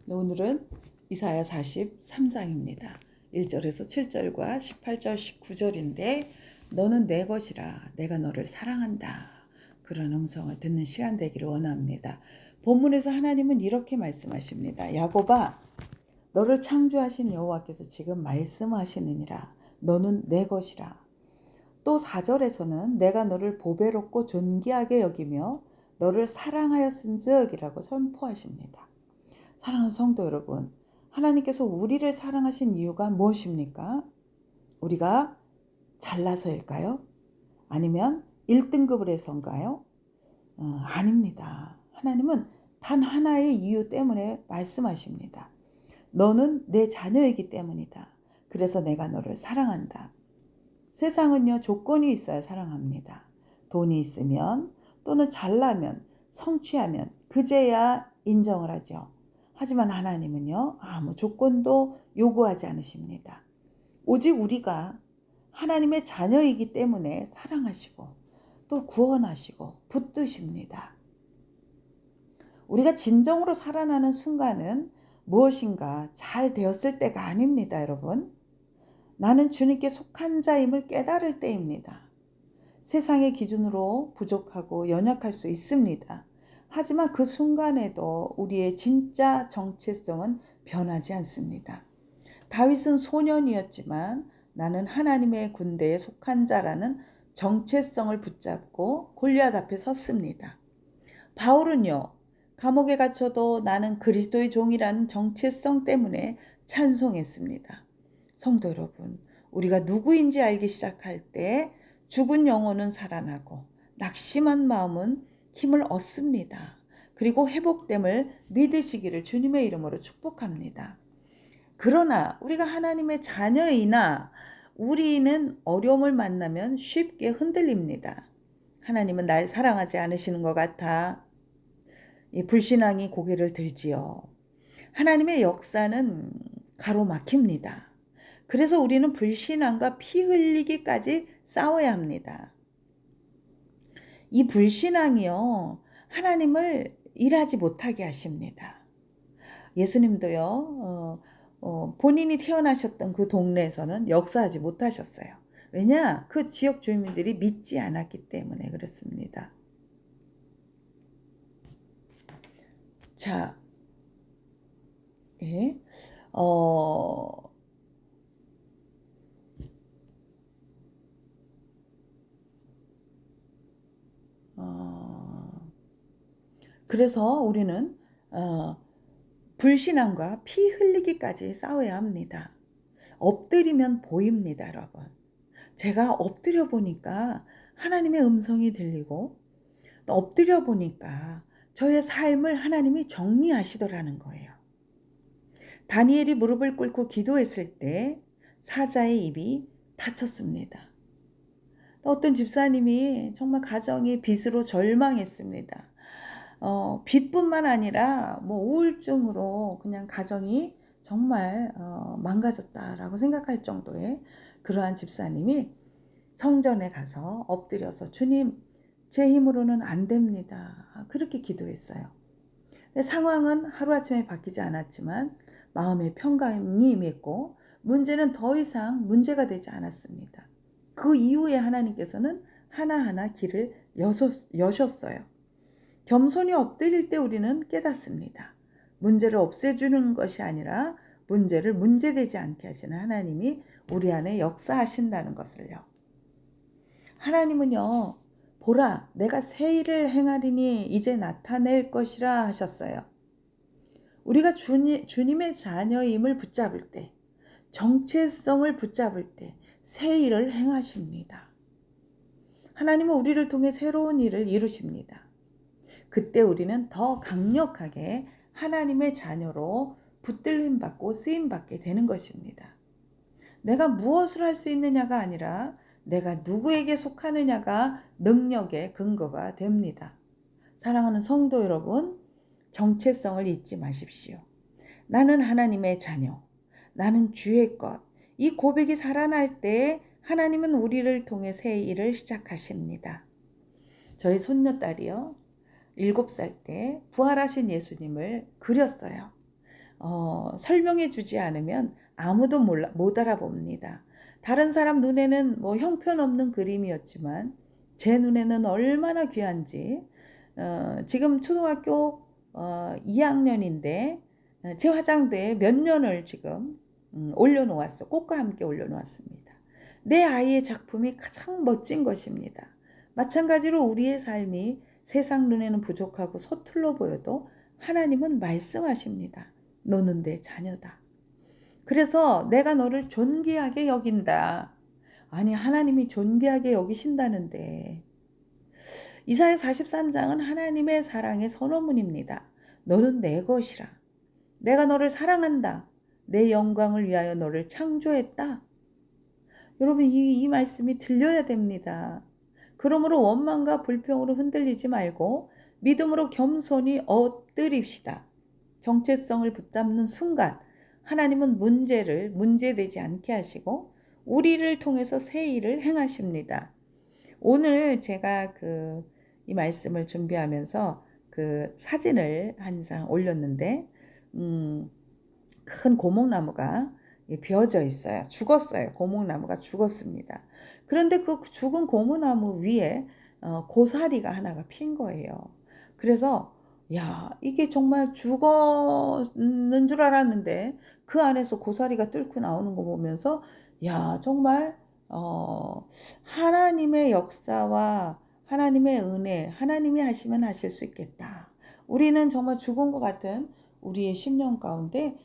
오늘은 이사야 43장입니다. 1절에서 7절과 18절, 19절인데 너는 내 것이라 내가 너를 사랑한다. 그런 음성을 듣는 시간 되기를 원합니다. 본문에서 하나님은 이렇게 말씀하십니다. 야곱아, 너를 창조하신 여호와께서 지금 말씀하시느니라. 너는 내 것이라. 또 4절에서는 내가 너를 보배롭고 존귀하게 여기며 너를 사랑하였은즉이라고 선포하십니다. 사랑하는 성도 여러분, 하나님께서 우리를 사랑하신 이유가 무엇입니까? 우리가 잘나서일까요? 아니면 1등급을 해서인가요? 아닙니다. 하나님은 단 하나의 이유 때문에 말씀하십니다. 너는 내 자녀이기 때문이다. 그래서 내가 너를 사랑한다. 세상은요, 조건이 있어야 사랑합니다. 돈이 있으면 또는 잘나면 성취하면 그제야 인정을 하죠. 하지만 하나님은요, 아무 조건도 요구하지 않으십니다. 오직 우리가 하나님의 자녀이기 때문에 사랑하시고 또 구원하시고 붙드십니다. 우리가 진정으로 살아나는 순간은 무엇인가 잘 되었을 때가 아닙니다, 여러분. 나는 주님께 속한 자임을 깨달을 때입니다. 세상의 기준으로 부족하고 연약할 수 있습니다. 하지만 그 순간에도 우리의 진짜 정체성은 변하지 않습니다. 다윗은 소년이었지만 나는 하나님의 군대에 속한 자라는 정체성을 붙잡고 골리앗 앞에 섰습니다. 바울은요, 감옥에 갇혀도 나는 그리스도의 종이라는 정체성 때문에 찬송했습니다. 성도 여러분, 우리가 누구인지 알기 시작할 때 죽은 영혼은 살아나고 낙심한 마음은 힘을 얻습니다. 그리고 회복됨을 믿으시기를 주님의 이름으로 축복합니다. 그러나 우리가 하나님의 자녀이나 우리는 어려움을 만나면 쉽게 흔들립니다. 하나님은 날 사랑하지 않으시는 것 같아. 이 불신앙이 고개를 들지요. 하나님의 역사는 가로막힙니다. 그래서 우리는 불신앙과 피 흘리기까지 싸워야 합니다. 이 불신앙이요, 하나님을 일하지 못하게 하십니다. 예수님도요, 본인이 태어나셨던 그 동네에서는 역사하지 못하셨어요. 왜냐? 그 지역 주민들이 믿지 않았기 때문에 그렇습니다. 자, 예, 그래서 우리는 불신앙과 피 흘리기까지 싸워야 합니다. 엎드리면 보입니다, 여러분. 제가 엎드려 보니까 하나님의 음성이 들리고 또 엎드려 보니까 저의 삶을 하나님이 정리하시더라는 거예요. 다니엘이 무릎을 꿇고 기도했을 때 사자의 입이 닫혔습니다. 어떤 집사님이 정말 가정이 빚으로 절망했습니다. 빚뿐만 아니라 뭐 우울증으로 그냥 가정이 정말 망가졌다라고 생각할 정도의 그러한 집사님이 성전에 가서 엎드려서 주님, 제 힘으로는 안 됩니다. 그렇게 기도했어요. 근데 상황은 하루아침에 바뀌지 않았지만 마음의 평강이 임했고 문제는 더 이상 문제가 되지 않았습니다. 그 이후에 하나님께서는 하나하나 길을 여셨어요. 겸손히 엎드릴 때 우리는 깨닫습니다. 문제를 없애주는 것이 아니라 문제를 문제되지 않게 하시는 하나님이 우리 안에 역사하신다는 것을요. 하나님은요, 보라, 내가 새 일을 행하리니 이제 나타낼 것이라 하셨어요. 우리가 주님의 자녀임을 붙잡을 때, 정체성을 붙잡을 때 새 일을 행하십니다. 하나님은 우리를 통해 새로운 일을 이루십니다. 그때 우리는 더 강력하게 하나님의 자녀로 붙들림 받고 쓰임 받게 되는 것입니다. 내가 무엇을 할 수 있느냐가 아니라 내가 누구에게 속하느냐가 능력의 근거가 됩니다. 사랑하는 성도 여러분, 정체성을 잊지 마십시오. 나는 하나님의 자녀, 나는 주의 것. 이 고백이 살아날 때 하나님은 우리를 통해 새 일을 시작하십니다. 저희 손녀딸이요, 7살 때 부활하신 예수님을 그렸어요. 설명해 주지 않으면 아무도 못 알아봅니다. 다른 사람 눈에는 뭐 형편없는 그림이었지만 제 눈에는 얼마나 귀한지, 지금 초등학교 2학년인데 제 화장대에 몇 년을 지금 올려놓았어. 꽃과 함께 올려놓았습니다. 내 아이의 작품이 가장 멋진 것입니다. 마찬가지로 우리의 삶이 세상 눈에는 부족하고 서툴러 보여도 하나님은 말씀하십니다. 너는 내 자녀다. 그래서 내가 너를 존귀하게 여긴다. 아니, 하나님이 존귀하게 여기신다는데. 이사야 43장은 하나님의 사랑의 선언문입니다. 너는 내 것이라. 내가 너를 사랑한다. 내 영광을 위하여 너를 창조했다. 여러분, 이 말씀이 들려야 됩니다. 그러므로 원망과 불평으로 흔들리지 말고 믿음으로 겸손히 엎드립시다. 정체성을 붙잡는 순간 하나님은 문제되지 않게 하시고 우리를 통해서 새 일을 행하십니다. 오늘 제가 이 말씀을 준비하면서 사진을 한 장 올렸는데 큰 고목나무가 베어져 있어요. 죽었어요. 고목나무가 죽었습니다. 그런데 그 죽은 고목나무 위에 고사리가 하나가 핀 거예요. 그래서 이게 정말 죽었는 줄 알았는데 그 안에서 고사리가 뚫고 나오는 거 보면서 정말 하나님의 역사와 하나님의 은혜, 하나님이 하시면 하실 수 있겠다. 우리는 정말 죽은 것 같은 우리의 심령 가운데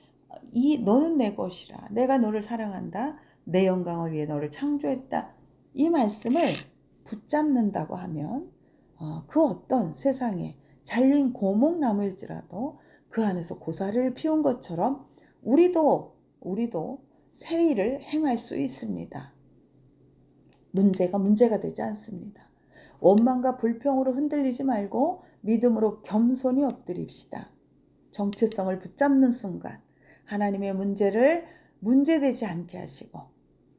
너는 내 것이라. 내가 너를 사랑한다. 내 영광을 위해 너를 창조했다. 이 말씀을 붙잡는다고 하면 그 어떤 세상에 잘린 고목나무일지라도 그 안에서 고사리를 피운 것처럼 우리도 새 일을 행할 수 있습니다. 문제가 되지 않습니다. 원망과 불평으로 흔들리지 말고 믿음으로 겸손히 엎드립시다. 정체성을 붙잡는 순간 하나님의 문제를 문제되지 않게 하시고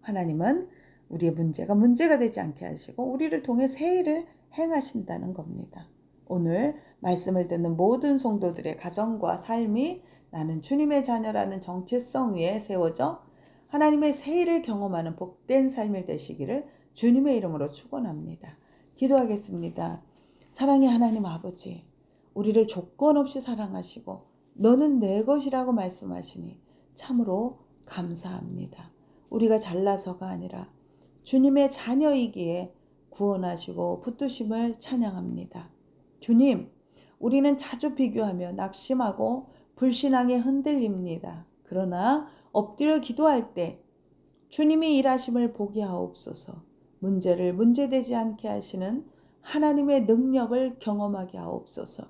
하나님은 우리의 문제가 되지 않게 하시고 우리를 통해 새 일을 행하신다는 겁니다. 오늘 말씀을 듣는 모든 성도들의 가정과 삶이 나는 주님의 자녀라는 정체성 위에 세워져 하나님의 새 일을 경험하는 복된 삶이 되시기를 주님의 이름으로 축원합니다. 기도하겠습니다. 사랑의 하나님 아버지, 우리를 조건 없이 사랑하시고 너는 내 것이라고 말씀하시니 참으로 감사합니다. 우리가 잘나서가 아니라 주님의 자녀이기에 구원하시고 붙드심을 찬양합니다. 주님, 우리는 자주 비교하며 낙심하고 불신앙에 흔들립니다. 그러나 엎드려 기도할 때 주님이 일하심을 보게 하옵소서. 문제를 문제되지 않게 하시는 하나님의 능력을 경험하게 하옵소서.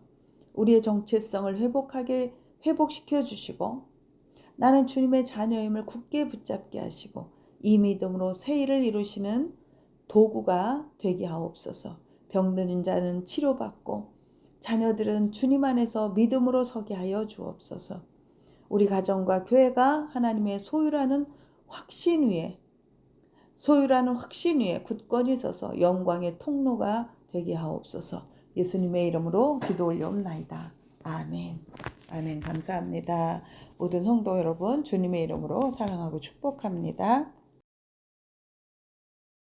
우리의 정체성을 회복시켜 주시고 나는 주님의 자녀임을 굳게 붙잡게 하시고 이 믿음으로 새 일을 이루시는 도구가 되게 하옵소서. 병드는 자는 치료받고 자녀들은 주님 안에서 믿음으로 서게 하여 주옵소서. 우리 가정과 교회가 하나님의 소유라는 확신 위에 굳건히 서서 영광의 통로가 되게 하옵소서. 예수님의 이름으로 기도 올려옵나이다. 아멘. 아멘. 감사합니다. 모든 성도 여러분, 주님의 이름으로 사랑하고 축복합니다.